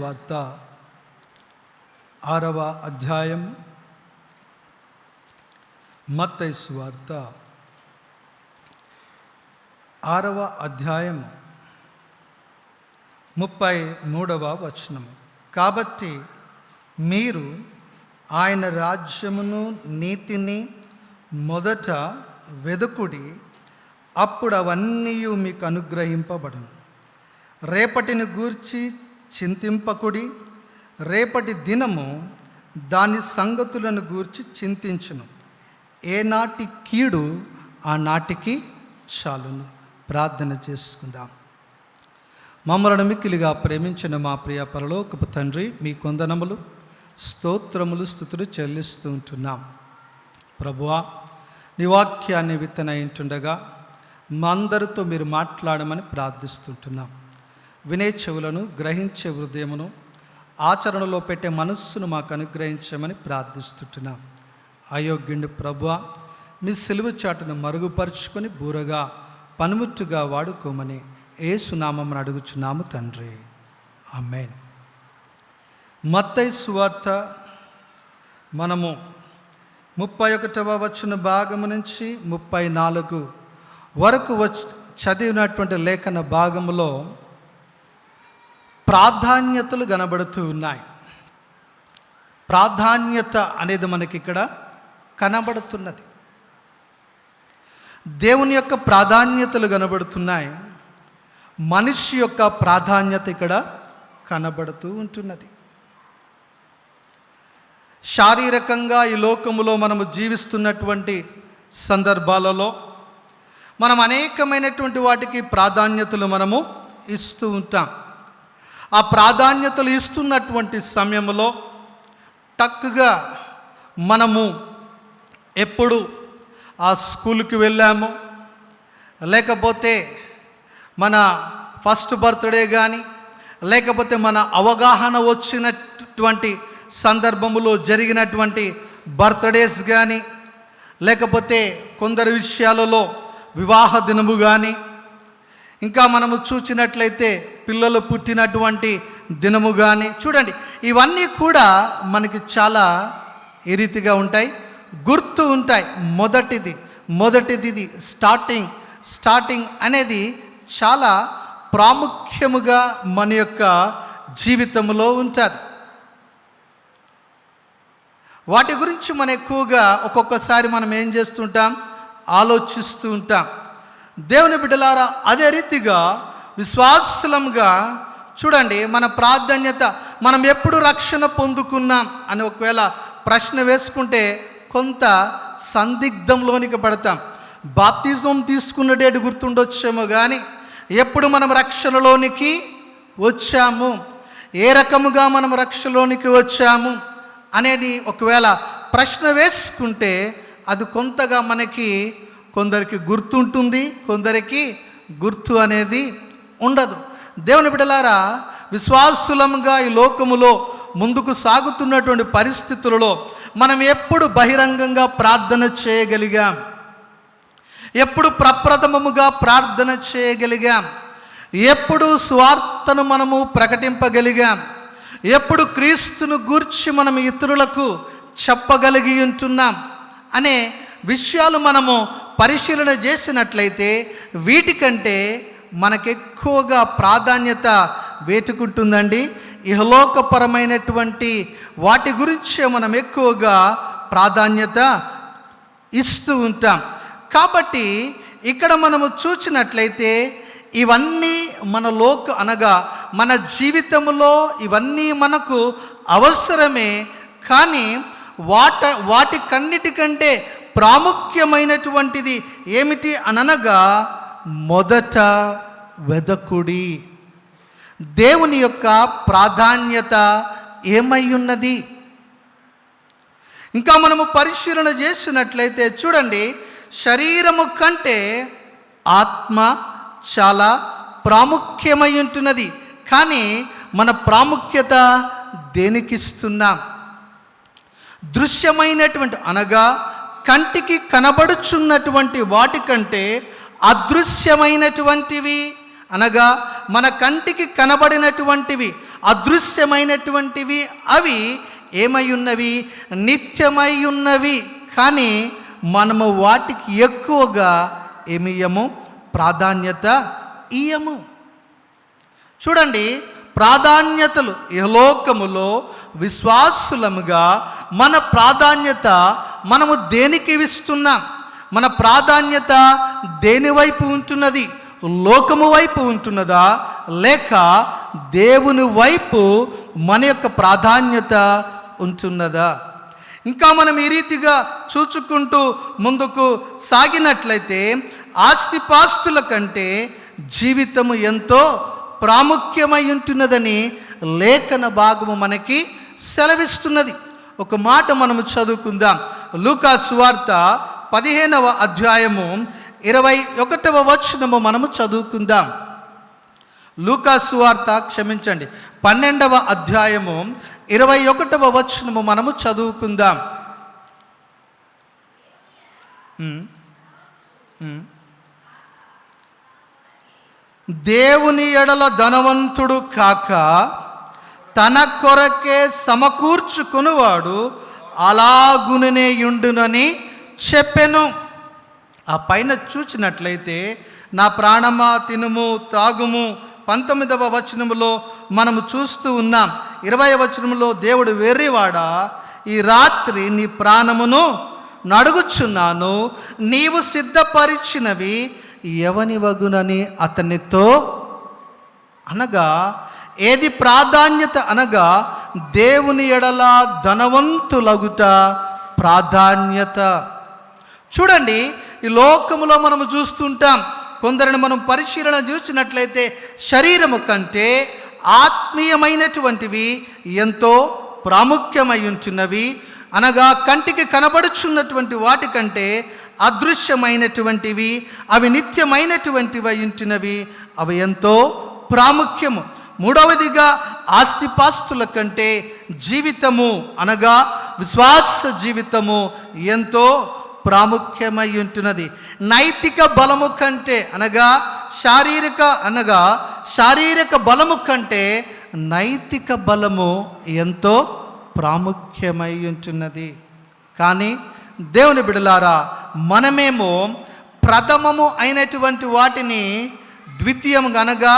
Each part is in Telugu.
వార్త 6వ అధ్యాయం. మత్తయి సువార్త 6వ అధ్యాయం 33వ వచనం. కాబట్టి మీరు ఆయన రాజ్యమును నీతిని మొదట వెదుకుడి, అప్పుడు అవన్నీ మీకు అనుగ్రహింపబడును. రేపటిని గూర్చి చింతింపకుడి, రేపటి దినము దాని సంగతులను గూర్చి చింతించును. ఏనాటి కీడు ఆ నాటికి చాలును. ప్రార్థన చేసుకుందాం. మమ్మలను మిక్కిలిగా ప్రేమించిన మా ప్రియ పరలోకపు తండ్రి, మీ కొందనములు, స్తోత్రములు, స్తుతులు చెల్లిస్తూ ఉంటున్నాం. ప్రభువా, నీ వాక్యాన్ని విత్తనయింటుండగా మా అందరితో మీరు మాట్లాడమని ప్రార్థిస్తుంటున్నాం. వినే చెవులను, గ్రహించే హృదయమును, ఆచరణలో పెట్టే మనస్సును మాకు అనుగ్రహించమని ప్రార్థిస్తుంటున్నాం. అయోగ్యుని ప్రభువా, మీ సిలువ చాటును మరుగుపరుచుకొని బూరగా పనిముట్టుగా వాడుకోమని యేసు నామమున అడుగుచున్నాము తండ్రి, ఆమేన్. మత్తయి సువార్త మనము 31వ వచన భాగము నుంచి 34 వరకు చదివినటువంటి లేఖన భాగములో ప్రాధాన్యతలు కనబడుతూ ఉన్నాయి. ప్రాధాన్యత అనేది మనకి ఇక్కడ కనబడుతున్నది. దేవుని యొక్క ప్రాధాన్యతలు కనబడుతున్నాయి. మనిషి యొక్క ప్రాధాన్యత ఇక్కడ కనబడుతూ ఉంటున్నది. శారీరకంగా ఈ లోకములో మనము జీవిస్తున్నటువంటి సందర్భాలలో మనం అనేకమైనటువంటి వాటికి ప్రాధాన్యతలు మనము ఇస్తూ ఉంటాం. ఆ ప్రాధాన్యతలు ఇస్తున్నటువంటి సమయంలో టక్కుగా మనము ఎప్పుడు ఆ స్కూల్కి వెళ్ళాము, లేకపోతే మన ఫస్ట్ బర్త్డే కానీ, లేకపోతే మన అవగాహన వచ్చినటువంటి సందర్భములో జరిగినటువంటి బర్త్డేస్ కానీ, లేకపోతే కొందరి విషయాలలో వివాహ దినము కానీ, ఇంకా మనము చూసినట్లయితే పిల్లలు పుట్టినటువంటి దినము కానీ, చూడండి, ఇవన్నీ కూడా మనకి చాలా ఏ రీతిగా ఉంటాయి, గుర్తు ఉంటాయి. మొదటిది స్టార్టింగ్ అనేది చాలా ప్రాముఖ్యముగా మన యొక్క జీవితంలో ఉంటుంది. వాటి గురించి మనం ఎక్కువగా ఒక్కొక్కసారి మనం ఏం చేస్తుంటాం, ఆలోచిస్తూ ఉంటాం. దేవుని బిడ్డలారా, అదే రీతిగా విశ్వాసులంగా చూడండి, మన ప్రాధాన్యత, మనం ఎప్పుడు రక్షణ పొందుకున్నాం అని ఒకవేళ ప్రశ్న వేసుకుంటే కొంత సందిగ్ధంలోనికి పడతాం. బాప్తిజం తీసుకున్న డేట్ గుర్తుండొచ్చేమో కానీ ఎప్పుడు మనం రక్షణలోనికి వచ్చాము, ఏ రకముగా మనం రక్షణలోనికి వచ్చాము అనేది ఒకవేళ ప్రశ్న వేసుకుంటే అది కొంతగా మనకి కొందరికి గుర్తుంటుంది, కొందరికి గుర్తు అనేది ఉండదు. దేవుని బిడ్డలారా, విశ్వాసులంగా ఈ లోకములో ముందుకు సాగుతున్నటువంటి పరిస్థితులలో మనం ఎప్పుడు బహిరంగంగా ప్రార్థన చేయగలిగాం, ఎప్పుడు ప్రప్రథమముగా ప్రార్థన చేయగలిగాం, ఎప్పుడు స్వార్థను మనము ప్రకటింపగలిగాం, ఎప్పుడు క్రీస్తును గూర్చి మనం ఇతరులకు చెప్పగలిగి ఉంటున్నాం అనే విషయాలు మనము పరిశీలన చేసినట్లయితే వీటికంటే మనకెక్కువగా ప్రాధాన్యత వేటుకుంటుందండి ఇహలోకపరమైనటువంటి వాటి గురించే మనం ఎక్కువగా ప్రాధాన్యత ఇస్తూ ఉంటాం. కాబట్టి ఇక్కడ మనము చూసినట్లయితే ఇవన్నీ అనగా మన జీవితంలో ఇవన్నీ మనకు అవసరమే. కానీ వాటికన్నిటికంటే ప్రాముఖ్యమైనటువంటిది ఏమిటి అనగా మొదట వెదకుడి. దేవుని యొక్క ప్రాధాన్యత ఏమై ఉన్నది? ఇంకా మనము పరిశీలన చేసినట్లయితే చూడండి, శరీరము కంటే ఆత్మ చాలా ప్రాముఖ్యమై ఉంటున్నది. కానీ మన ప్రాముఖ్యత దేనికిస్తున్నాం? దృశ్యమైనటువంటి అనగా కంటికి కనబడుచున్నటువంటి వాటికంటే అదృశ్యమైనటువంటివి అనగా మన కంటికి కనబడినటువంటివి అదృశ్యమైనటువంటివి అవి ఏమై ఉన్నవి? నిత్యమై ఉన్నవి. కానీ మనము వాటికి ఎక్కువగా ఏమియ్యము? ప్రాధాన్యత ఇయ్యము. చూడండి, ప్రాధాన్యతలు ఇహలోకములో విశ్వాసులముగా మన ప్రాధాన్యత మనము దేనికి ఇస్తున్నాం? మన ప్రాధాన్యత దేని వైపు ఉంటున్నది? లోకము వైపు ఉంటున్నదా, లేక దేవుని వైపు మన యొక్క ప్రాధాన్యత ఉంటున్నదా? ఇంకా మనం ఈ రీతిగా చూచుకుంటూ ముందుకు సాగినట్లయితే ఆస్తిపాస్తుల కంటే జీవితము ఎంతో ప్రాముఖ్యమై ఉంటున్నదని లేఖన భాగము మనకి సెలవిస్తున్నది. ఒక మాట మనము చదువుకుందాం. లూకా సువార్త 15వ అధ్యాయము 21వ వచనము మనము చదువుకుందాం. లూకా సువార్త 12వ అధ్యాయము 21వ వచనము మనము చదువుకుందాం. దేవుని ఎడల ధనవంతుడు కాక తన కొరకే సమకూర్చుకునివాడు అలాగుననే యుండునని చెప్పెను. ఆ పైన చూచినట్లయితే, నా ప్రాణమా తినుము త్రాగుము 19వ వచనములో మనము చూస్తూ ఉన్నాం. 20వ వచనములో దేవుడు, వెర్రివాడా, ఈ రాత్రి నీ ప్రాణమును నడుగుచున్నాను, నీవు సిద్ధపరిచినవి ఎవని వగునని అతనితో అనగా, ఏది ప్రాధాన్యత అనగా దేవుని ఎడల ధనవంతులగుట ప్రాధాన్యత. చూడండి, ఈ లోకములో మనము చూస్తుంటాం, కొందరిని మనం పరిశీలన చూసినట్లయితే శరీరము కంటే ఆత్మీయమైనటువంటివి ఎంతో ప్రాముఖ్యమై ఉంటున్నవి. అనగా కంటికి కనబడుచున్నటువంటి వాటికంటే అదృశ్యమైనటువంటివి, అవి నిత్యమైనటువంటివి ఉంటున్నవి, అవి ఎంతో ప్రాముఖ్యము. మూడవదిగా ఆస్తిపాస్తుల కంటే జీవితము అనగా విశ్వాస జీవితము ఎంతో ప్రాముఖ్యమై ఉంటున్నది. నైతిక బలము కంటే అనగా శారీరక బలము కంటే నైతిక బలము ఎంతో ప్రాముఖ్యమై ఉంటున్నది. కానీ దేవుని బిడలారా, మనమేమో ప్రథమము అయినటువంటి వాటిని ద్వితీయం అనగా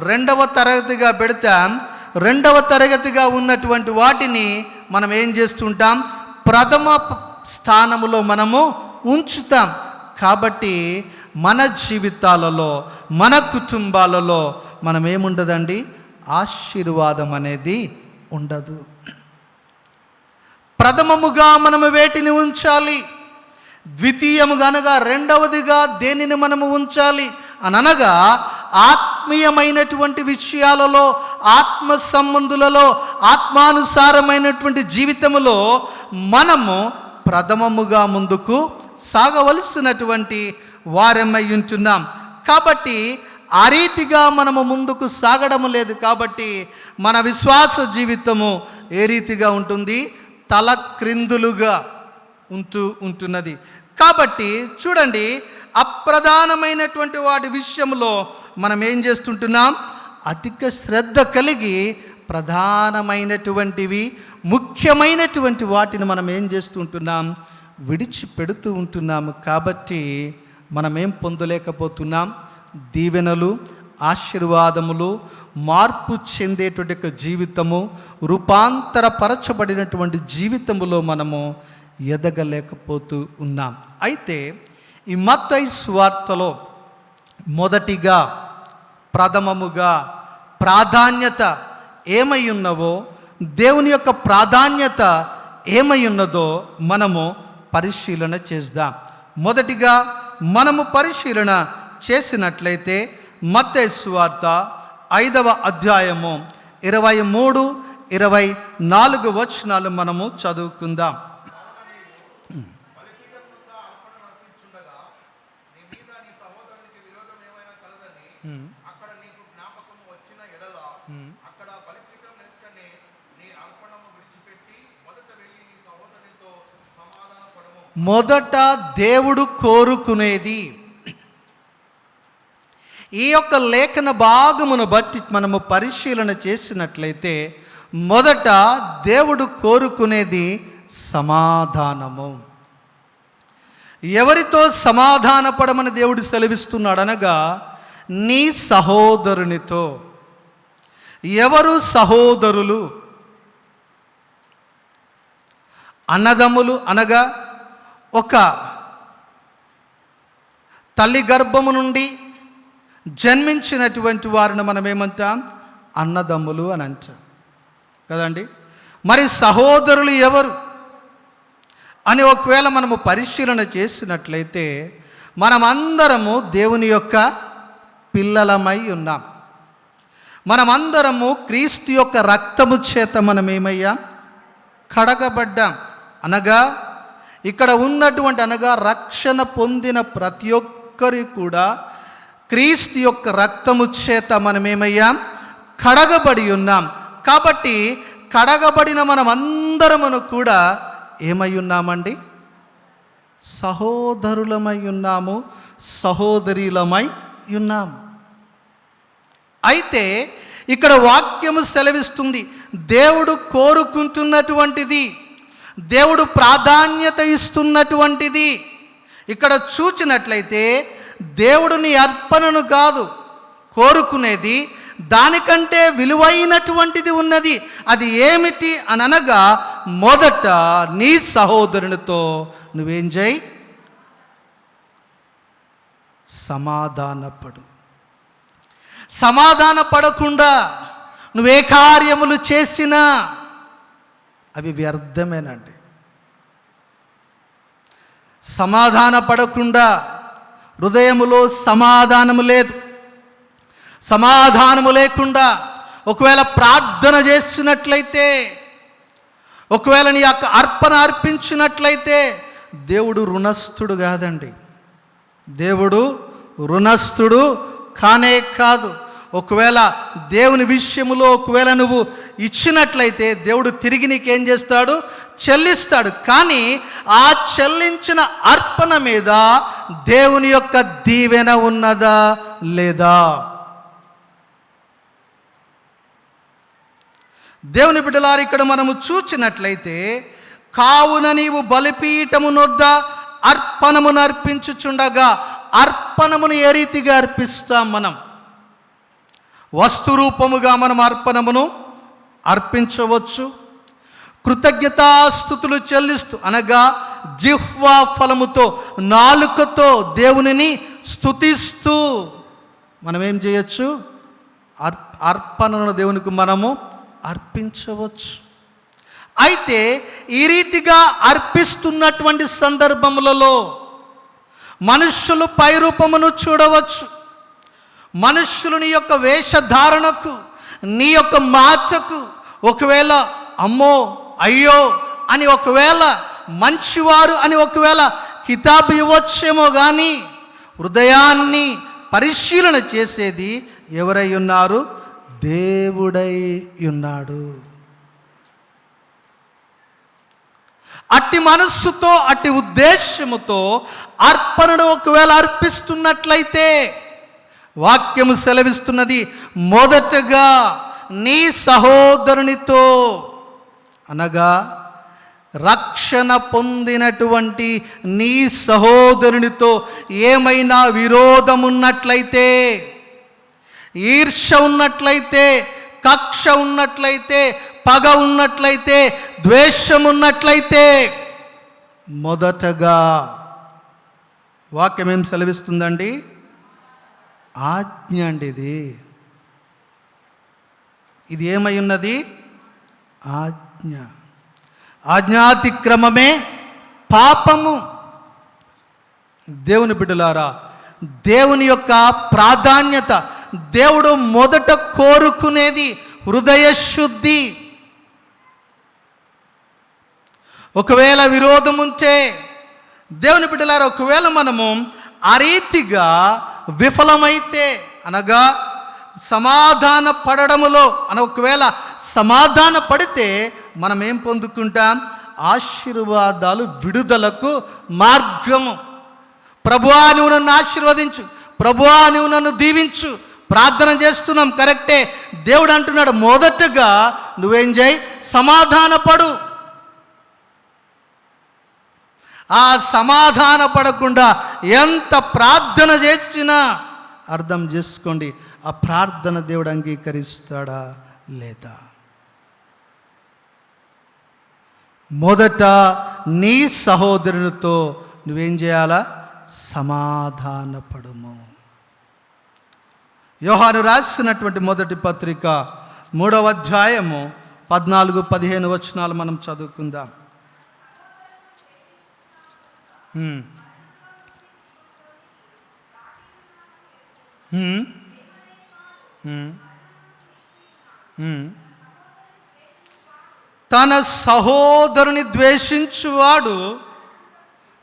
2వ తరగతిగా పెడతాం. 2వ తరగతిగా ఉన్నటువంటి వాటిని మనం ఏం చేస్తుంటాం? ప్రథమ స్థానములో మనము ఉంచుతాం. కాబట్టి మన జీవితాలలో, మన కుటుంబాలలో మనం ఏముండదండి? ఆశీర్వాదం అనేది ఉండదు. ప్రథమముగా మనము వేటిని ఉంచాలి? ద్వితీయముగా అనగా రెండవదిగా దేనిని మనము ఉంచాలి అనగా ఆత్మీయమైనటువంటి విషయాలలో, ఆత్మ సంబంధులలో, ఆత్మానుసారమైనటువంటి జీవితములో మనము ప్రథమముగా ముందుకు సాగవలసినటువంటి వారమై ఉంటున్నాం. కాబట్టి ఆ రీతిగా మనము ముందుకు సాగడము లేదు. కాబట్టి మన విశ్వాస జీవితము ఏ రీతిగా ఉంటుంది? తల క్రిందులుగా ఉంటున్నది. కాబట్టి చూడండి, అప్రధానమైనటువంటి వాటి విషయంలో మనం ఏం చేస్తుంటున్నాం? అధిక శ్రద్ధ కలిగి ప్రధానమైనటువంటివి, ముఖ్యమైనటువంటి వాటిని మనం ఏం చేస్తుంటున్నాం? విడిచిపెడుతూ ఉంటున్నాము. కాబట్టి మనం ఏం పొందలేకపోతున్నాం? దీవెనలు, ఆశీర్వాదములు, మార్పు చెందేటువంటి జీవితము, రూపాంతరపరచబడినటువంటి జీవితములో మనము ఎదగలేకపోతూ ఉన్నాం. అయితే ఈ మత్తయి సువార్తలో మొదటిగా ప్రథమముగా ప్రాధాన్యత ఏమై ఉన్నవో, దేవుని యొక్క ప్రాధాన్యత ఏమై ఉన్నదో మనము పరిశీలన చేద్దాం. మొదటిగా మనము పరిశీలన చేసినట్లయితే మత్తయి సువార్త 5వ అధ్యాయము 23-24 వచనాలు మనము చదువుకుందాం. మొదట దేవుడు కోరుకునేది ఈ యొక్క లేఖన భాగమును బట్టి మనము పరిశీలన చేసినట్లయితే మొదట దేవుడు కోరుకునేది సమాధానము. ఎవరితో సమాధానపడమని దేవుడు సెలవిస్తున్నాడు అనగా నీ సహోదరునితో. ఎవరు సహోదరులు? అన్నదమ్ములు అనగా ఒక తల్లి గర్భము నుండి జన్మించినటువంటి వారిని మనం ఏమంటాం? అన్నదమ్ములు అని అంటాం కదండి. మరి సహోదరులు ఎవరు అని ఒకవేళ మనము పరిశీలన చేసినట్లయితే మనమందరము దేవుని యొక్క పిల్లలమై ఉన్నాం. మనమందరము క్రీస్తు యొక్క రక్తము చేత మనమేమయ్యాం? కడగబడ్డాం. అనగా ఇక్కడ ఉన్నటువంటి రక్షణ పొందిన ప్రతి ఒక్కరి కూడా క్రీస్తు యొక్క రక్తము చేత మనమేమయ్యాం? కడగబడి ఉన్నాం. కాబట్టి కడగబడిన మనమందరమును కూడా ఏమై ఉన్నామండి? సహోదరులమై ఉన్నాము, సహోదరీలమై ఉన్నాం. అయితే ఇక్కడ వాక్యము సెలవిస్తుంది, దేవుడు కోరుకుంటున్నటువంటిది, దేవుడు ప్రాధాన్యత ఇస్తున్నటువంటిది. ఇక్కడ చూచినట్లయితే దేవుడు నీ అర్పణను కాదు కోరుకునేది, దానికంటే విలువైనటువంటిది ఉన్నది. అది ఏమిటి అని అనగా మొదట నీ సహోదరునితో నువ్వేం చేయి? సమాధానపడు. సమాధాన పడకుండా నువ్వే కార్యములు చేసినా అవి వ్యర్థమేనండి. సమాధాన పడకుండా హృదయములో సమాధానము లేదు. సమాధానము లేకుండా ఒకవేళ ప్రార్థన చేస్తున్నట్లయితే, ఒకవేళ నీ యొక్క అర్పణ అర్పించినట్లయితే దేవుడు రుణస్థుడు కాదండి. దేవుడు రుణస్థుడు కానే కాదు. ఒకవేళ దేవుని విషయములో ఒకవేళ నువ్వు ఇచ్చినట్లయితే దేవుడు తిరిగి నీకేం చేస్తాడు? చెల్లిస్తాడు. కానీ ఆ చెల్లించిన అర్పణ మీద దేవుని యొక్క దీవెన ఉన్నదా లేదా? దేవుని బిడ్డలారా, ఇక్కడ మనము చూచినట్లయితే, కావున నీవు బలిపీఠము నొద్ద అర్పణమును అర్పించుచుండగా, అర్పణమును ఏ రీతిగా అర్పిస్తాం? మనం వస్తురూపముగా మనం అర్పణమును అర్పించవచ్చు. కృతజ్ఞతాస్తుతులు చెల్లిస్తూ అనగా జిహ్వా ఫలముతో, నాలుకతో దేవునిని స్తుతిస్తూ మనం ఏం చేయొచ్చు? అర్పణను దేవునికి మనము అర్పించవచ్చు. అయితే ఈ రీతిగా అర్పిస్తున్నటువంటి సందర్భములలో మనుష్యులు పైరూపమును చూడవచ్చు. మనుష్యులు నీ యొక్క వేషధారణకు, నీ యొక్క మాటకు ఒకవేళ అమ్మో అయ్యో అని ఒకవేళ మంచివారు అని ఒకవేళ కితాబు ఇవ్వచ్చేమో, కానీ హృదయాన్ని పరిశీలన చేసేది ఎవరై ఉన్నారు? దేవుడై ఉన్నాడు. అట్టి మనస్సుతో, అట్టి ఉద్దేశముతో అర్పణను ఒకవేళ అర్పిస్తున్నట్లయితే వాక్యము సెలవిస్తున్నది, మొదటగా నీ సహోదరునితో అనగా రక్షణ పొందినటువంటి నీ సహోదరునితో ఏమైనా విరోధమున్నట్లయితే, ఈర్ష్య ఉన్నట్లయితే, కక్ష ఉన్నట్లయితే, పగ ఉన్నట్లయితే, ద్వేషం ఉన్నట్లయితే మొదటగా వాక్యం ఏం సెలవిస్తుందండి? ఆజ్ఞ అండి. ఇది ఏమై ఉన్నది? ఆజ్ఞ. ఆజ్ఞాతిక్రమమే పాపము. దేవుని బిడ్డలారా, దేవుని యొక్క ప్రాధాన్యత, దేవుడు మొదట కోరుకునేది హృదయ శుద్ధి. ఒకవేళ విరోధం ఉంటే దేవుని బిడ్డలారా, ఒకవేళ మనము ఆ రీతిగా విఫలమైతే అనగా సమాధాన పడడములో ఒకవేళ సమాధాన పడితే మనం ఏం పొందుకుంటాం? ఆశీర్వాదాలు, విడుదలకు మార్గము. ప్రభువా నువ్వు నన్ను ఆశీర్వదించు, ప్రభువా నువ్వు నన్ను దీవించు, ప్రార్థన చేస్తున్నాం కరెక్టే. దేవుడు అంటున్నాడు మొదటగా నువ్వేం చేయి, సమాధానపడు. ఆ సమాధాన పడకుండా ఎంత ప్రార్థన చేసినా అర్థం చేసుకోండి, ఆ ప్రార్థన దేవుడు అంగీకరిస్తాడా లేదా? మొదట నీ సహోదరునితో నువ్వేం చేయాలా, సమాధానపడుము. యోహాను రాసినటువంటి మొదటి పత్రిక 3వ అధ్యాయము 14-15 వచనాలు మనం చదువుకుందాం. తన సహోదరుని ద్వేషించువాడు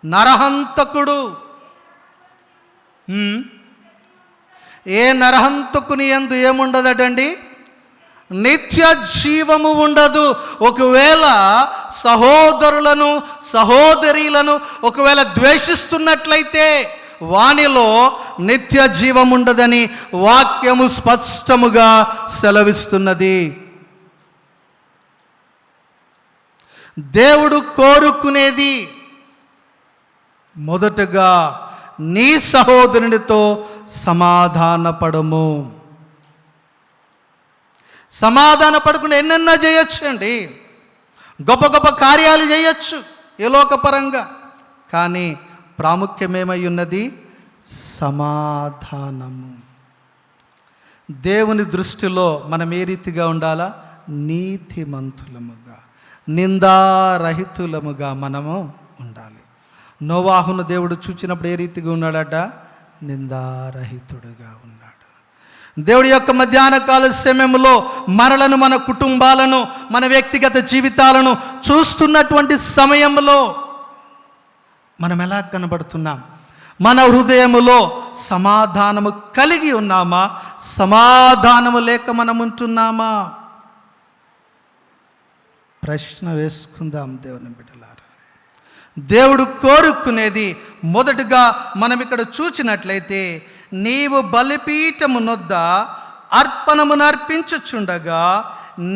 నరహంతకుడు. ఏ నరహంతకుని యందు ఏముండదటండి, నిత్య జీవము ఉండదు. ఒకవేళ సహోదరులను సహోదరీలను ఒకవేళ ద్వేషిస్తున్నట్లయితే వానిలో నిత్య జీవం ఉండదని వాక్యము స్పష్టముగా సెలవిస్తున్నది. దేవుడు కోరుకునేది మొదటగా నీ సహోదరునితో సమాధానపడము. సమాధాన పడకుండా ఎన్నెన్నో చేయొచ్చు అండి, గొప్ప గొప్ప కార్యాలు చేయొచ్చు ఏ లోకపరంగా, కానీ ప్రాముఖ్యమేమై ఉన్నది, సమాధానము. దేవుని దృష్టిలో మనం ఏ రీతిగా ఉండాలా, నీతిమంతులముగా నిందారహితులముగా మనము ఉండాలి. నోవాహును దేవుడు చూచినప్పుడు ఏ రీతిగా ఉన్నాడట, నిందారహితుడుగా ఉన్నాడు. దేవుడి యొక్క మధ్యాహ్న కాల సమయంలో మనలను, మన కుటుంబాలను, మన వ్యక్తిగత జీవితాలను చూస్తున్నటువంటి సమయంలో మనం ఎలా కనబడుతున్నాం? మన హృదయములో సమాధానము కలిగి ఉన్నామా, సమాధానము లేక మనం ఉంటున్నామా? ప్రశ్న వేసుకుందాం దేవుని బిడ్డలారా. దేవుడు కోరుకునేది మొదటగా మనం ఇక్కడ చూచినట్లయితే, నీవు బలిపీఠము నొద్ద అర్పణమును అర్పించుచుండగా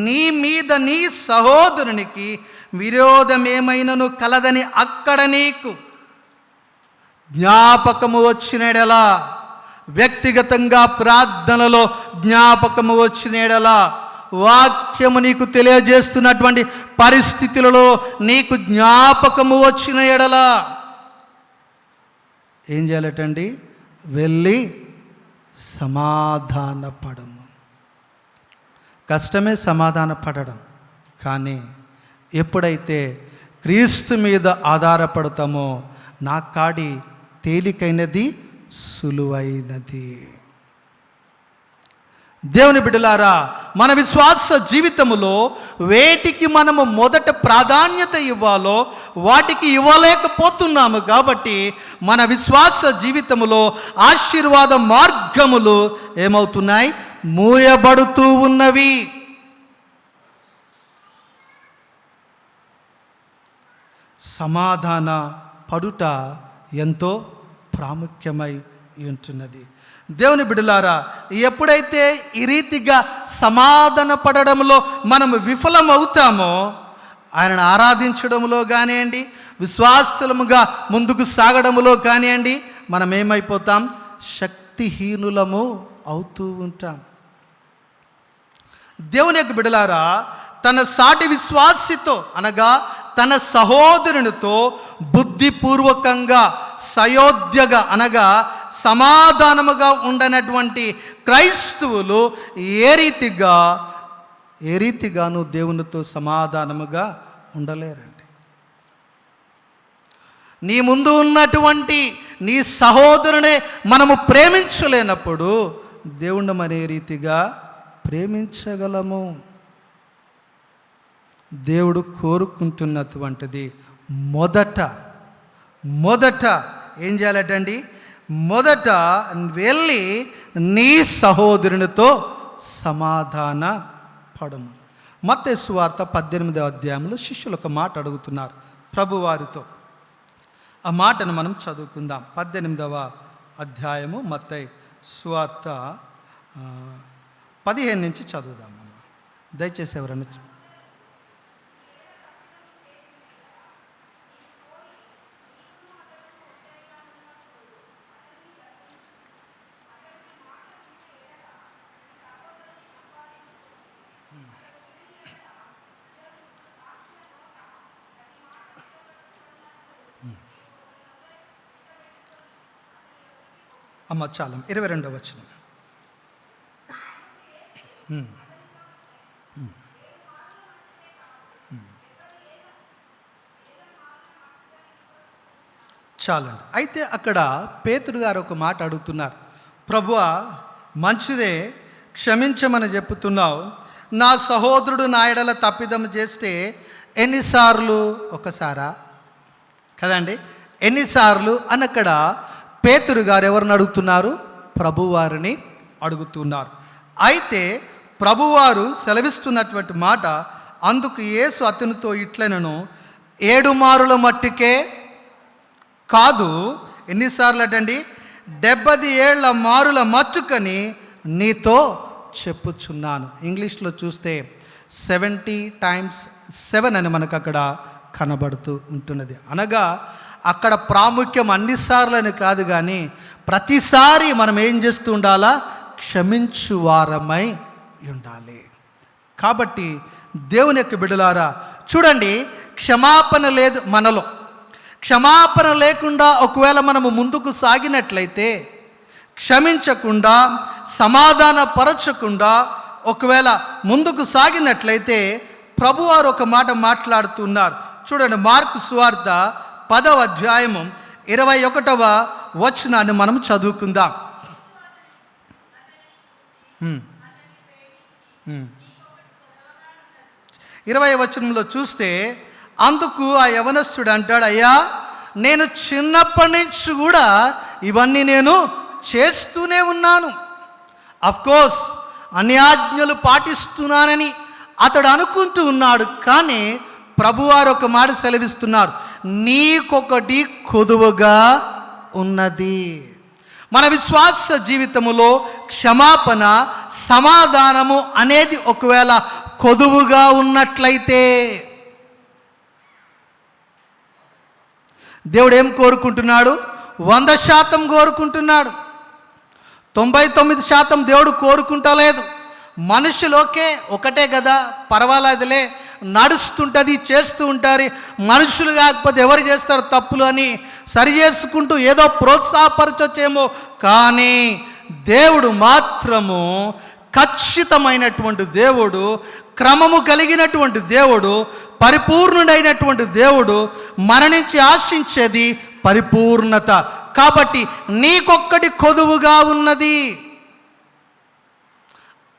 నీ మీద నీ సహోదరునికి విరోధమేమైనను కలదని అక్కడ నీకు జ్ఞాపకము వచ్చినడలా, వ్యక్తిగతంగా ప్రార్థనలో జ్ఞాపకము వచ్చినడలా, వాక్యము నీకు తెలియజేస్తున్నటువంటి పరిస్థితులలో నీకు జ్ఞాపకము వచ్చిన ఎడలా ఏం చేయాలటండి, వెళ్ళి సమాధానపడము. కష్టమే సమాధాన పడడం, కానీ ఎప్పుడైతే క్రీస్తు మీద ఆధారపడతామో నా కాడి తేలికైనది, సులువైనది. దేవుని బిడ్డలారా, మన విశ్వాస జీవితములో వేటికి మనము మొదట ప్రాధాన్యత ఇవ్వాలో వాటికి ఇవ్వలేకపోతున్నాము. కాబట్టి మన విశ్వాస జీవితములో ఆశీర్వాద మార్గములు ఏమవుతున్నాయి, మూయబడుతూ ఉన్నవి. సమాధాన పడుట ఎంతో ప్రాముఖ్యమై ఉంటున్నది. దేవుని బిడ్డలారా, ఎప్పుడైతే ఈ రీతిగా సమాధాన పడడంలో మనం విఫలమవుతామో, ఆయనను ఆరాధించడంలో కానివ్వండి, విశ్వాసముగా ముందుకు సాగడంలో కానివ్వండి, మనం ఏమైపోతాం, శక్తిహీనులము అవుతూ ఉంటాం. దేవుని యొక్క బిడ్డలారా, తన సాటి విశ్వాసితో అనగా తన సహోదరునితో బుద్ధిపూర్వకంగా సయోధ్యగా అనగా సమాధానముగా ఉండనటువంటి క్రైస్తవులు ఏ రీతిగాను దేవునితో సమాధానముగా ఉండలేరండి. నీ ముందు ఉన్నటువంటి నీ సహోదరునే మనము ప్రేమించలేనప్పుడు దేవుణ్ణి మరే రీతిగా ప్రేమించగలము? దేవుడు కోరుకుంటున్నటువంటిది మొదట ఏం చేయాలటండి, మొదట వెళ్ళి నీ సహోదరునితో సమాధాన పడము. మత్తయి సువార్త 18వ అధ్యాయంలో శిష్యులు ఒక మాట అడుగుతున్నారు ప్రభువారితో. ఆ మాటను మనం చదువుకుందాం. 18వ అధ్యాయము మత్తయి సువార్త 15 నుంచి చదువుదామమ్మ. దయచేసి ఎవరన్నా అమ్మ చాలం 22వ వచనం. చాలండి. అయితే అక్కడ పేతురు గారు ఒక మాట అడుగుతున్నారు. ప్రభువా, మంచిదే, క్షమించమని చెప్పుతున్నావు, నా సహోదరుడు నా ఎడల తప్పిదం చేస్తే ఎన్నిసార్లు? ఒకసారా కదండి, ఎన్నిసార్లు అని అక్కడ పేతురు గారు ఎవరిని అడుగుతున్నారు? ప్రభువారిని అడుగుతున్నారు. అయితే ప్రభువారు సెలవిస్తున్నటువంటి మాట, అందుకు యేసు అతనితో ఇట్లనను, 7 మారుల మట్టికే కాదు, ఎన్నిసార్లు అటండి? 70 ఏళ్ల మారుల మట్టుకని నీతో చెప్పుచున్నాను. ఇంగ్లీష్లో చూస్తే 70 times 7 అని మనకు అక్కడ కనబడుతూ ఉంటున్నది. అనగా అక్కడ ప్రాముఖ్యం అన్నిసార్లు అని కాదు, కానీ ప్రతిసారి మనం ఏం చేస్తూ ఉండాలా? క్షమించువారమై ఉండాలి. కాబట్టి దేవుని యొక్క బిడ్డలారా, చూడండి, క్షమాపణ లేదు మనలో. క్షమాపణ లేకుండా ఒకవేళ మనము ముందుకు సాగినట్లయితే, క్షమించకుండా సమాధానపరచకుండా ఒకవేళ ముందుకు సాగినట్లయితే, ప్రభువారు ఒక మాట మాట్లాడుతున్నారు. చూడండి, మార్కు సువార్త 10వ అధ్యాయము 21వ వచనాన్ని మనం చదువుకుందాం. 20వ వచనంలో చూస్తే, అందుకు ఆ యవనస్తుడు అంటాడు, అయ్యా, నేను చిన్నప్పటి నుంచి కూడా ఇవన్నీ నేను చేస్తూనే ఉన్నాను. అఫ్కోర్స్ అన్ని ఆజ్ఞలు పాటిస్తున్నానని అతడు అనుకుంటూ ఉన్నాడు. కానీ ప్రభువారు ఒక మాట సెలవిస్తున్నారు, నీకొకటి కొదువుగా ఉన్నది. మన విశ్వాస జీవితములో క్షమాపణ, సమాధానము అనేది ఒకవేళ కొదువుగా ఉన్నట్లయితే, దేవుడు ఏం కోరుకుంటున్నాడు? 100% కోరుకుంటున్నాడు. 99% దేవుడు కోరుకుంటలేదు. మనుషులోకే ఒకటే కదా, పర్వాలేదులే, నడుస్తుంటుంది, చేస్తూ ఉంటారు. మనుషులు కాకపోతే ఎవరు చేస్తారు తప్పులు అని సరి చేసుకుంటూ ఏదో ప్రోత్సాహపరచొచ్చేమో. కానీ దేవుడు మాత్రము ఖచ్చితమైనటువంటి దేవుడు, క్రమము కలిగినటువంటి దేవుడు, పరిపూర్ణుడైనటువంటి దేవుడు. మన నుంచి ఆశించేది పరిపూర్ణత. కాబట్టి నీకొక్కటి కొదువుగా ఉన్నది.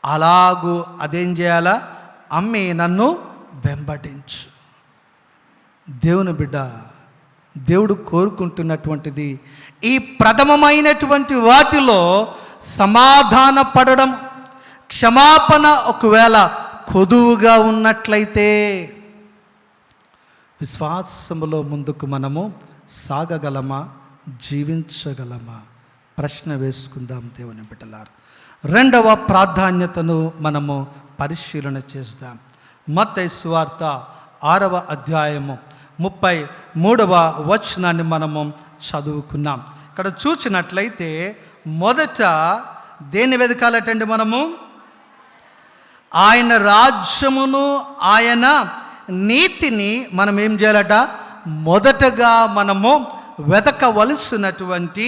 అలాగూ అదేం చేయాలా? అమ్మి నన్ను వెంబడించు. దేవుని బిడ్డ, దేవుడు కోరుకుంటున్నటువంటిది ఈ ప్రథమమైనటువంటి వాటిలో సమాధాన పడడం, క్షమాపణ ఒకవేళ కొదువుగా ఉన్నట్లయితే విశ్వాసములో ముందుకు మనము సాగగలమా, జీవించగలమా? ప్రశ్న వేసుకుందాం దేవుని బిడ్డలారా. 2వ ప్రాధాన్యతను మనము పరిశీలన చేద్దాం. మత్తయి సువార్త 6వ అధ్యాయము 33వ వచనాన్ని మనము చదువుకున్నాం. ఇక్కడ చూసినట్లయితే మొదట దేన్ని వెతకాలటండి? మనము ఆయన రాజ్యమును, ఆయన నీతిని మనం ఏం చేయాలట? మొదటగా మనము వెతకవలసినటువంటి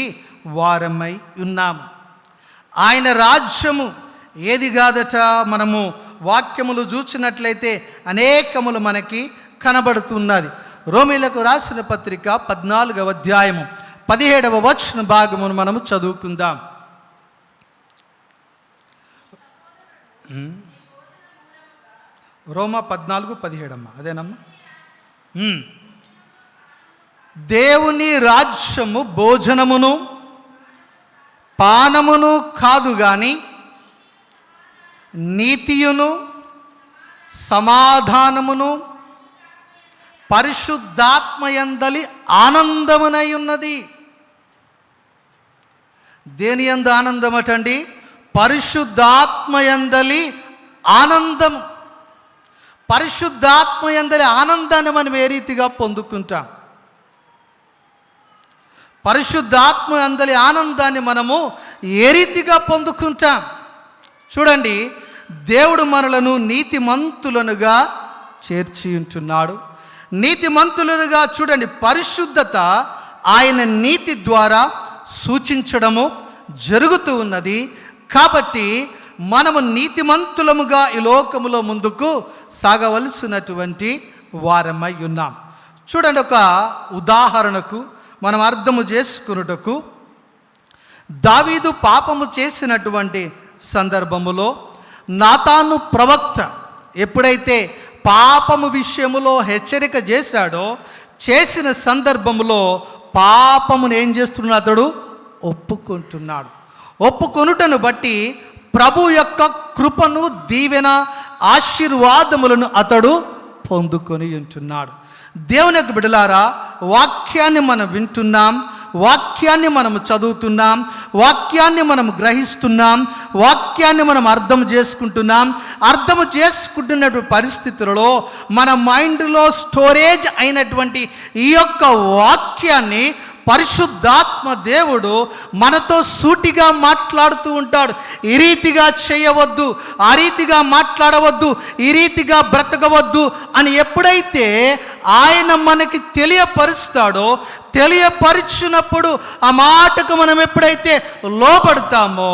వారమై ఉన్నాము. ఆయన రాజ్యము ఏది కాదట? మనము వాక్యములు చూసినట్లయితే అనేకములు మనకి కనబడుతున్నది. రోమీలకు రాసిన పత్రిక 14వ అధ్యాయము 17వ వచన భాగమును మనము చదువుకుందాం. రోమా 14:17 అమ్మ, అదేనమ్మా. దేవుని రాజ్యము భోజనమును పానమును కాదు గాని నీతియును సమాధానమును పరిశుద్ధాత్మయందలి ఆనందమునై ఉన్నది. దేని యందు ఆనందం అటండి? పరిశుద్ధాత్మయందలి ఆనందం. పరిశుద్ధాత్మయందలి ఆనందాన్ని మనం ఏ రీతిగా పొందుకుంటాం? పరిశుద్ధాత్మ అందలి ఆనందాన్ని మనము ఏ రీతిగా పొందుకుంటాం? చూడండి, దేవుడు మనలను నీతిమంతులనుగా చేర్చి ఉంటున్నాడు. నీతిమంతులనుగా చూడండి, పరిశుద్ధత ఆయన నీతి ద్వారా సూచించడము జరుగుతూ ఉన్నది. కాబట్టి మనము నీతిమంతులముగా ఈ లోకములో ముందుకు సాగవలసినటువంటి వారమై ఉన్నాం. చూడండి, ఒక ఉదాహరణకు మనం అర్థము చేసుకున్నటకు, దావీదు పాపము చేసినటువంటి సందర్భములో నాతాను ప్రవక్త ఎప్పుడైతే పాపము విషయములో హెచ్చరిక చేశాడో, చేసిన సందర్భములో పాపమును ఏం చేస్తున్నాడు? అతడు ఒప్పుకుంటున్నాడు. ఒప్పుకొనుటను బట్టి ప్రభు యొక్క కృపను, దీవెన, ఆశీర్వాదములను అతడు పొందుకొని ఉంటున్నాడు. దేవుని యొక్క బిడ్డలారా, వాక్యాన్ని మనం వింటున్నాం, వాక్యాన్ని మనం చదువుతున్నాం, వాక్యాన్ని మనం గ్రహిస్తున్నాం, వాక్యాన్ని మనం అర్థం చేసుకుంటున్నాం. అర్థం చేసుకుంటున్నటువంటి పరిస్థితులలో మన మైండ్లో స్టోరేజ్ అయినటువంటి ఈ యొక్క వాక్యాన్ని పరిశుద్ధాత్మ దేవుడు మనతో సూటిగా మాట్లాడుతూ ఉంటాడు. ఈ రీతిగా చేయవద్దు, ఆ రీతిగా మాట్లాడవద్దు, ఈ రీతిగా బ్రతకవద్దు అని ఎప్పుడైతే ఆయన మనకి తెలియపరుస్తాడో, తెలియపరిచినప్పుడు ఆ మాటకు మనం ఎప్పుడైతే లోబడతామో,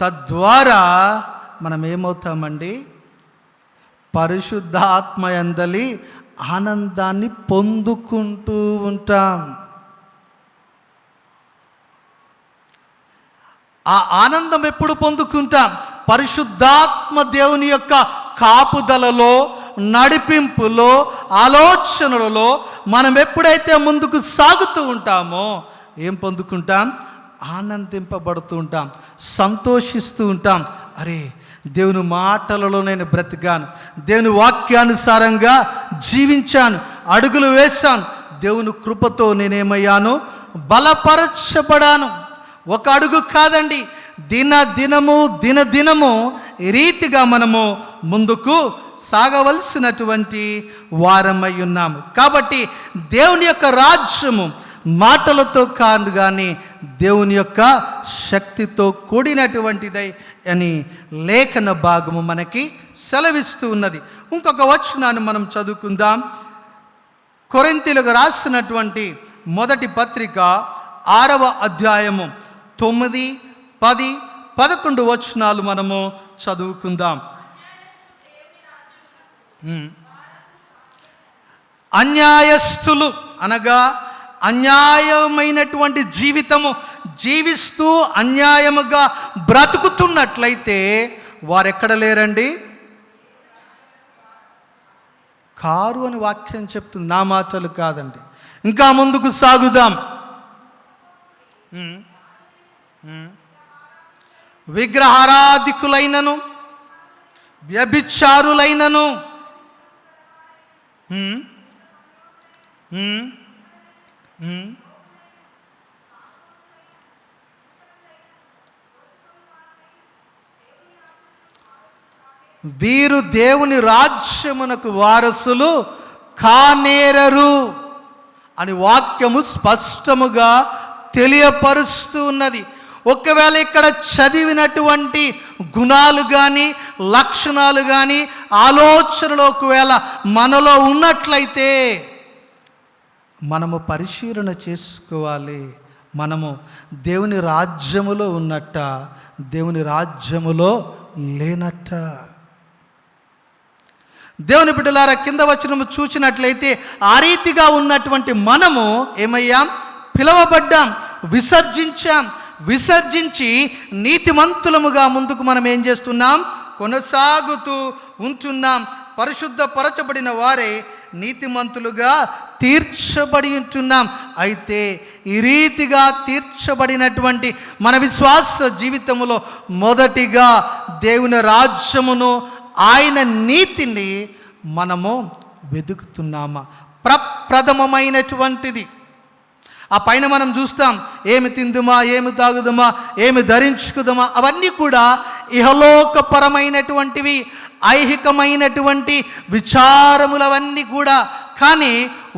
తద్వారా మనం ఏమవుతామండి? పరిశుద్ధాత్మయందలి ఆనందాన్ని పొందుకుంటూ ఉంటాం. ఆ ఆనందం ఎప్పుడు పొందుకుంటాం? పరిశుద్ధాత్మ దేవుని యొక్క కాపుదలలో, నడిపింపులో, ఆలోచనలలో మనం ఎప్పుడైతే ముందుకు సాగుతూ ఉంటామో ఏం పొందుకుంటాం? ఆనందింపబడుతూ ఉంటాం, సంతోషిస్తూ ఉంటాం. అరే, దేవుని మాటలలో నేను బ్రతికాను, దేవుని వాక్యానుసారంగా జీవించాను, అడుగులు వేశాను, దేవుని కృపతో నేనేమయ్యాను? బలపరచబడాను. ఒక అడుగు కాదండి, దినదినము ఈ రీతిగా మనము ముందుకు సాగవలసినటువంటి వారమై ఉన్నాము. కాబట్టి దేవుని యొక్క రాజ్యము మాటలతో కాదు కానీ దేవుని యొక్క శక్తితో కూడినటువంటిదై అని లేఖన భాగము మనకి సెలవిస్తూ ఉన్నది. ఇంకొక వచనాన్ని మనం చదువుకుందాం. కొరింథీయులకు రాసినటువంటి మొదటి పత్రిక 6వ అధ్యాయము 9, 10, 11 వచనాలు మనము చదువుకుందాం. అన్యాయస్తులు అనగా అన్యాయమైనటువంటి జీవితము జీవిస్తూ అన్యాయముగా బ్రతుకుతున్నట్లయితే వారెక్కడ లేరండి? కారు అని వాక్యం చెప్తుంది, నా మాటలు కాదండి. ఇంకా ముందుకు సాగుదాం. విగ్రహారాధికులైనను, వ్యభిచారులైనను, వీరు దేవుని రాజ్యమునకు వారసులు కానేరరు అని వాక్యము స్పష్టముగా తెలియపరుస్తూ ఉన్నది. ఒకవేళ ఇక్కడ చదివినటువంటి గుణాలు కానీ, లక్షణాలు కానీ, ఆలోచనలు ఒకవేళ మనలో ఉన్నట్లయితే మనము పరిశీలన చేసుకోవాలి. మనము దేవుని రాజ్యములో ఉన్నట్ట, దేవుని రాజ్యములో లేనట్ట. దేవుని బిడ్డలారా, కింద వచనము చూసినట్లయితే ఆ రీతిగా ఉన్నటువంటి మనము ఏమయ్యాం? పిలవబడ్డాం, విసర్జించాం. విసర్జించి నీతిమంతులముగా ముందుకు మనం ఏం చేస్తున్నాం? కొనసాగుతూ ఉంటున్నాం. పరిశుద్ధపరచబడిన వారే నీతిమంతులుగా తీర్చబడి ఉంటున్నాం. అయితే ఈ రీతిగా తీర్చబడినటువంటి మన విశ్వాస జీవితంలో మొదటిగా దేవుని రాజ్యమును, ఆయన నీతిని మనము వెతుకుతున్నామా? ప్రప్రథమమైనటువంటిది ఆ పైన మనం చూస్తాం, ఏమి తిందుమా, ఏమి తాగుదుమా, ఏమి ధరించుకుదుమా, అవన్నీ కూడా ఇహలోకపరమైనటువంటివి, ఐహికమైనటువంటి విచారములవన్నీ కూడా. కానీ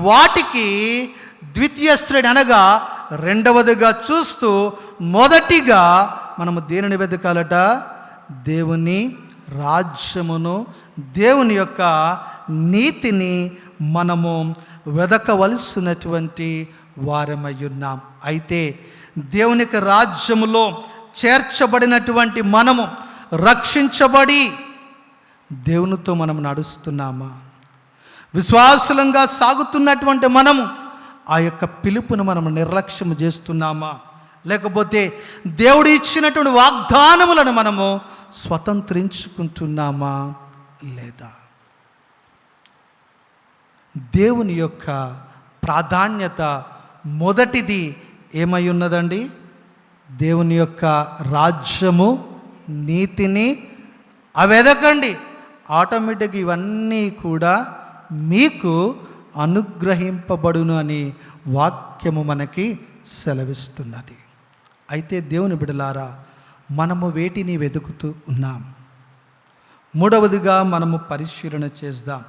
వాటికి ద్వితీయ శ్రేణి అనగా రెండవదిగా చూస్తూ మొదటిగా మనము దేనిని వెతకాలట? దేవుని రాజ్యమును, దేవుని యొక్క నీతిని మనము వెదకవలసినటువంటి వారమై ఉన్నాం. అయితే దేవుని యొక్క రాజ్యములో చేర్చబడినటువంటి మనము, రక్షించబడి దేవునితో మనం నడుస్తున్నామా? విశ్వాసులంగా సాగుతున్నటువంటి మనము ఆ యొక్క పిలుపును మనం నిర్లక్ష్యం చేస్తున్నామా? లేకపోతే దేవుడు ఇచ్చినటువంటి వాగ్దానములను మనము స్వతంత్రించుకుంటున్నామా లేదా? దేవుని యొక్క ప్రాధాన్యత మొదటిది ఏమై ఉన్నదండి? దేవుని యొక్క రాజ్యము, నీతిని వెదకండి, ఆటోమేటిక్గా ఇవన్నీ కూడా మీకు అనుగ్రహింపబడును అని వాక్యము మనకి సెలవిస్తున్నది. అయితే దేవుని బిడ్డలారా, మనము వేటిని వెతుకుతూ ఉన్నాం? మూడవదిగా మనము పరిశీలన చేద్దాం.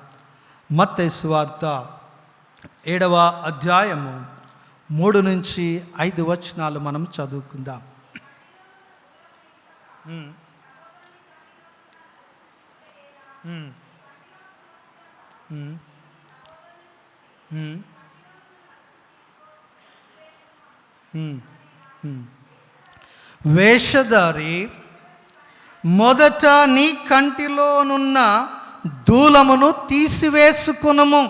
మత్తయి సువార్త 7వ అధ్యాయము 3 నుంచి 5 వచనాలు మనం చదువుకుందాం. వేషధారి, మొదట నీ కంటిలోనున్న దూలమును తీసివేసుకునుము.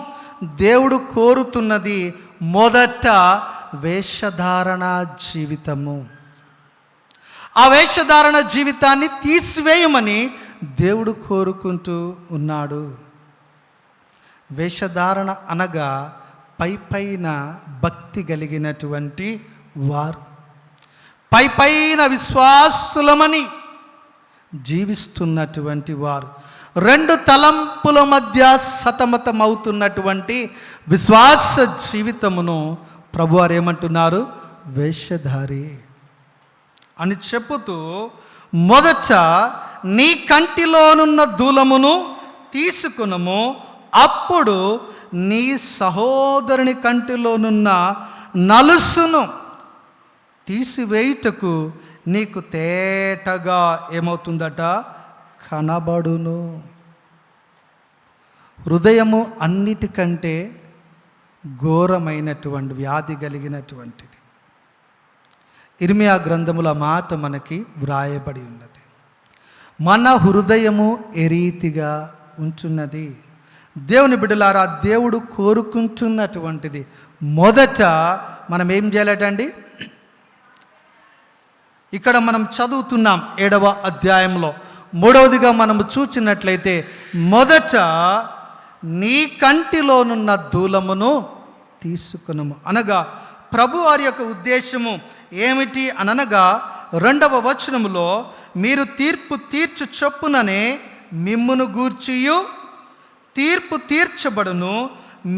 దేవుడు కోరుతున్నది మొదట వేషధారణ జీవితము. ఆ వేషధారణ జీవితాన్ని తీసివేయమని దేవుడు కోరుకుంటూ ఉన్నాడు. వేషధారణ అనగా పైపైన భక్తి కలిగినటువంటి వారు, పైపైన విశ్వాసులమని జీవిస్తున్నటువంటి వారు, రెండు తలంపుల మధ్య సతమతమవుతున్నటువంటి విశ్వాస జీవితమును ప్రభువారు ఏమంటున్నారు? వేషధారి అని చెప్పుతూ, మొదట నీ కంటిలోనున్న దూలమును తీసుకునము, అప్పుడు నీ సహోదరుని కంటిలోనున్న నలుసును తీసివేయుటకు నీకు తేటగా ఏమవుతుందట? కనబడును. హృదయము అన్నిటికంటే ఘోరమైనటువంటి వ్యాధి కలిగినటువంటిది. ఇర్మియా గ్రంథముల మాట మనకి వ్రాయబడి ఉన్నది. మన హృదయము ఏ రీతిగా ఉంటున్నది? దేవుని బిడ్డలారా, దేవుడు కోరుకుంటున్నటువంటిది మొదట మనం ఏం చేయాలటండి? ఇక్కడ మనం చదువుతున్నాం 7వ అధ్యాయంలో 3వదిగా మనము చూచినట్లయితే, మొదట నీ కంటిలోనున్న దూలమును తీసుకునము అనగా ప్రభు వారి యొక్క ఉద్దేశము ఏమిటి అనగా, 2వ వచనములో మీరు తీర్పు తీర్చు చొప్పుననే మిమ్మును గూర్చియు తీర్పు తీర్చబడును,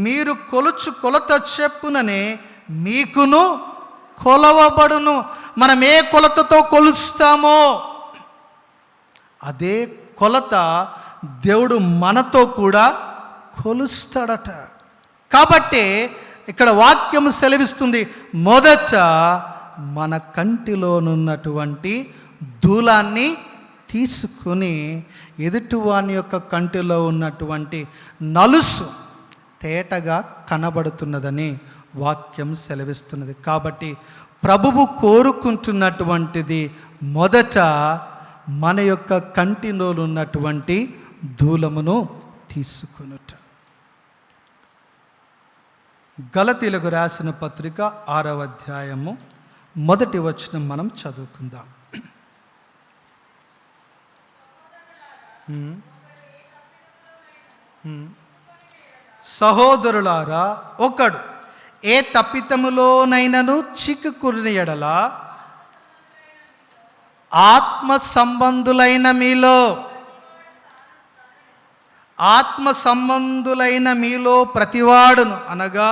మీరు కొలుచు కొలత చెప్పుననే మీకును కొలవబడును. మనం ఏ కొలతతో కొలుస్తామో అదే కొలత దేవుడు మనతో కూడా కొలుస్తాడట. కాబట్టి ఇక్కడ వాక్యము సెలవిస్తుంది, మొదట మన కంటిలోనున్నటువంటి దూలాన్ని తీసుకుని ఎదుటివాని యొక్క కంటిలో ఉన్నటువంటి నలుసు తేటగా కనబడుతున్నదని వాక్యం సెలవిస్తున్నది. కాబట్టి ప్రభువు కోరుకుంటున్నటువంటిది మొదట మన యొక్క కంటిలో ఉన్నటువంటి దూలమును తీసుకునుట. గలతీలకు రాసిన పత్రిక 6వ అధ్యాయము 1వ వచనం మనం చదువుకుందాం. సహోదరులారా, ఒకడు ఏ తప్పితములోనైనను చిక్కుకుని ఎడల ఆత్మ సంబంధులైన మీలో ప్రతివాడును అనగా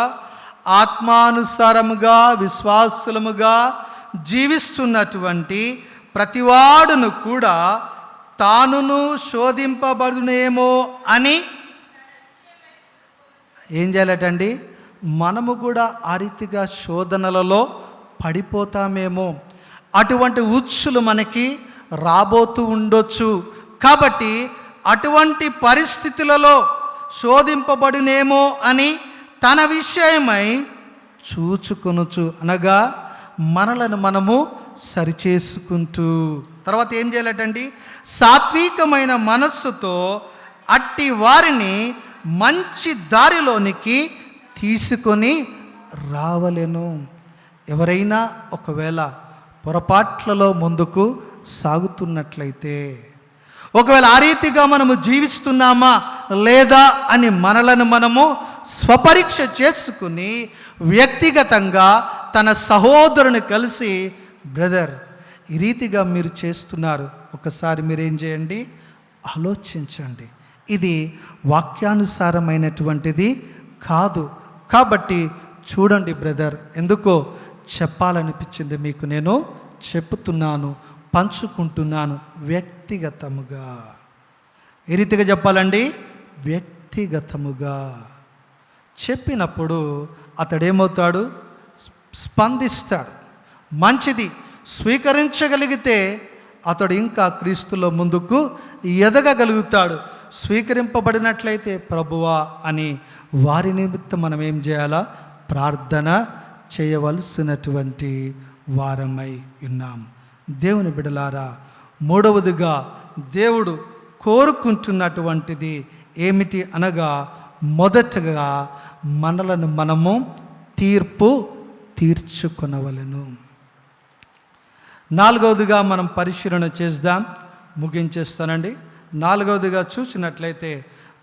ఆత్మానుసారముగా విశ్వాసులముగా జీవిస్తున్నటువంటి ప్రతివాడును కూడా తానును శోధింపబడునేమో అని ఏం చేయాలటండి? మనము కూడా ఆ రీతిగా శోధనలలో పడిపోతామేమో, అటువంటి ఉచ్చులు మనకి రాబోతూ ఉండొచ్చు. కాబట్టి అటువంటి పరిస్థితులలో శోధింపబడునేమో అని తన విషయమై చూచుకొనుచు, అనగా మనలను మనము సరిచేసుకుంటూ. తర్వాత ఏం చేయాలటండి? సాత్వికమైన మనస్సుతో అట్టి వారిని మంచి దారిలోనికి తీసుకొని రావలెను. ఎవరైనా ఒకవేళ పొరపాట్లలో ముందుకు సాగుతున్నట్లయితే, ఒకవేళ ఆ రీతిగా మనము జీవిస్తున్నామా లేదా అని మనలను మనము స్వపరీక్ష చేసుకుని వ్యక్తిగతంగా తన సహోదరుని కలిసి, బ్రదర్ ఈ రీతిగా మీరు చేస్తున్నారు, ఒకసారి మీరేం చేయండి, ఆలోచించండి, ఇది వాక్యానుసారమైనటువంటిది కాదు. కాబట్టి చూడండి బ్రదర్, ఎందుకో చెప్పాలనిపించింది మీకు, నేను చెప్తున్నాను, పంచుకుంటున్నాను వ్యక్తిగతముగా. ఏ రీతిగా చెప్పాలండి? వ్యక్తిగతముగా చెప్పినప్పుడు అతడేమవుతాడు? స్పందిస్తాడు. మంచిది, స్వీకరించగలిగితే అతడు ఇంకా క్రీస్తులో ముందుకు ఎదగగలుగుతాడు. స్వీకరింపబడినట్లయితే ప్రభువా అని వారి నిమిత్తం మనం ఏం చేయాలా? ప్రార్థన చేయవలసినటువంటి వారమై ఉన్నాం. దేవుని బిడలారా, మూడవదిగా దేవుడు కోరుకుంటున్నటువంటిది ఏమిటి అనగా, మొదటగా మనలను మనము తీర్పు తీర్చుకొనవలెను. నాలుగవదిగా మనం పరిశీలన చేద్దాం, ముగించేస్తానండి. నాలుగవదిగా చూసినట్లయితే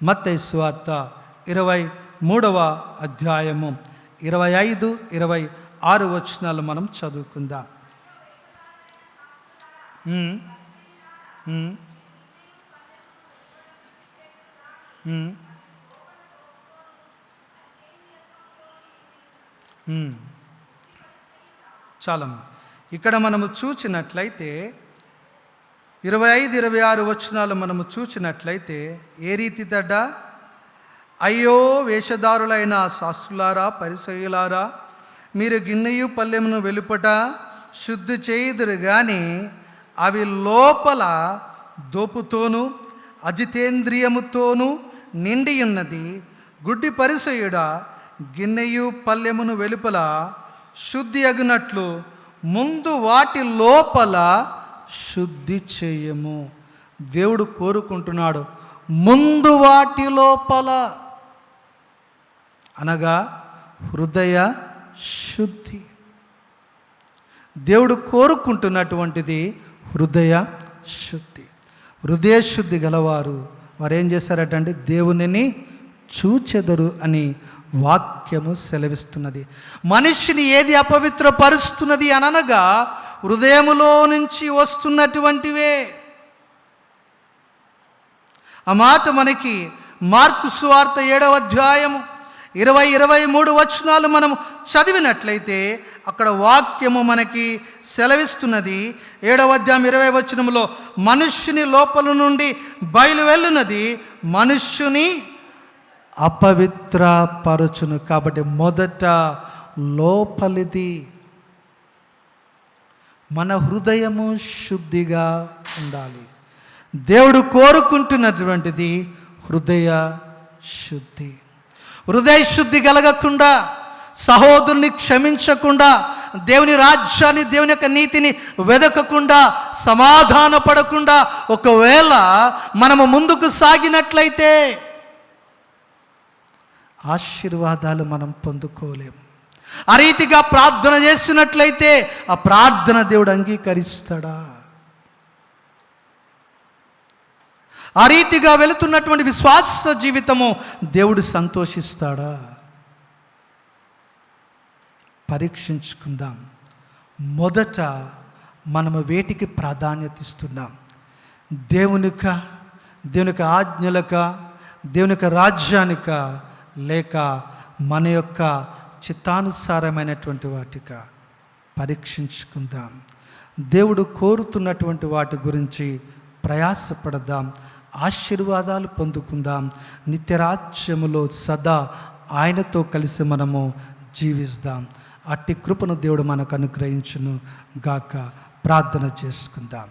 మత్తయి సువార్త 23వ అధ్యాయము 25, 26 వచనాలు మనం చదువుకుందాం. చాలమ్మా. ఇక్కడ మనము చూచినట్లయితే 25, 26 వచనాలు మనము చూచినట్లయితే ఏ రీతి దడ్డ? అయ్యో వేషధారులైన శాస్త్రులారా, పరిసయ్యులారా, మీరు గిన్నెయు పల్లెమును వెలుపట శుద్ధి చేయుదురు గాని అవి లోపల దోపుతోనూ అజితేంద్రియముతోనూ నిండి ఉన్నది. గుడ్డి పరిసయ్యుడా, గిన్నెయు పల్లెమును వెలుపల శుద్ధి అగునట్లు ముందు వాటి లోపల శుద్ధి చేయము. దేవుడు కోరుకుంటున్నాడు ముందు వాటి లోపల, అనగా హృదయ శుద్ధి. దేవుడు కోరుకుంటున్నటువంటిది హృదయ శుద్ధి. హృదయ శుద్ధి గలవారు వారేం చేశారటండి? దేవునిని చూచెదరు అని వాక్యము సెలవిస్తున్నది. మనిషిని ఏది అపవిత్రపరుస్తున్నది అనగా హృదయములో నుంచి వస్తున్నటువంటివే. ఆ మాట మనకి మార్కు సువార్త 7వ అధ్యాయము 20, 23 వచనాలు మనం చదివినట్లయితే అక్కడ వాక్యము మనకి సెలవిస్తున్నది. 7వ అధ్యాయం 20వ వచనములో మనుష్యుని లోపల నుండి బయలు వెళ్ళున్నది మనుష్యుని అపవిత్రపరచును. కాబట్టి మొదట లోపలిది, మన హృదయము శుద్ధిగా ఉండాలి. దేవుడు కోరుకుంటున్నటువంటిది హృదయ శుద్ధి. హృదయ శుద్ధి కలగకుండా, సహోదరుని క్షమించకుండా, దేవుని రాజ్యాన్ని, దేవుని యొక్క నీతిని వెదకకుండా, సమాధాన పడకుండా ఒకవేళ మనము ముందుకు సాగినట్లయితే ఆశీర్వాదాలు మనం పొందుకోలేము. ఆ రీతిగా ప్రార్థన చేసినట్లయితే ఆ ప్రార్థన దేవుడు అంగీకరిస్తాడా? ఆ రీతిగా వెళుతున్నటువంటి విశ్వాస జీవితము దేవుడు సంతోషిస్తాడా? పరీక్షించుకుందాం. మొదట మనము వేటికి ప్రాధాన్యత ఇస్తున్నాం? దేవునికి ఆజ్ఞలక, దేవుని యొక్క రాజ్యానిక, లేక మన యొక్క చిత్తానుసారమైనటువంటి వాటిగా పరీక్షించుకుందాం. దేవుడు కోరుతున్నటువంటి వాటి గురించి ప్రయాసపడదాం. ఆశీర్వాదాలు పొందుకుందాం. నిత్యరాజ్యములో సదా ఆయనతో కలిసి మనము జీవిస్తాం. అట్టి కృపను దేవుడు మనకు అనుగ్రహించును గాక. ప్రార్థన చేసుకుందాం.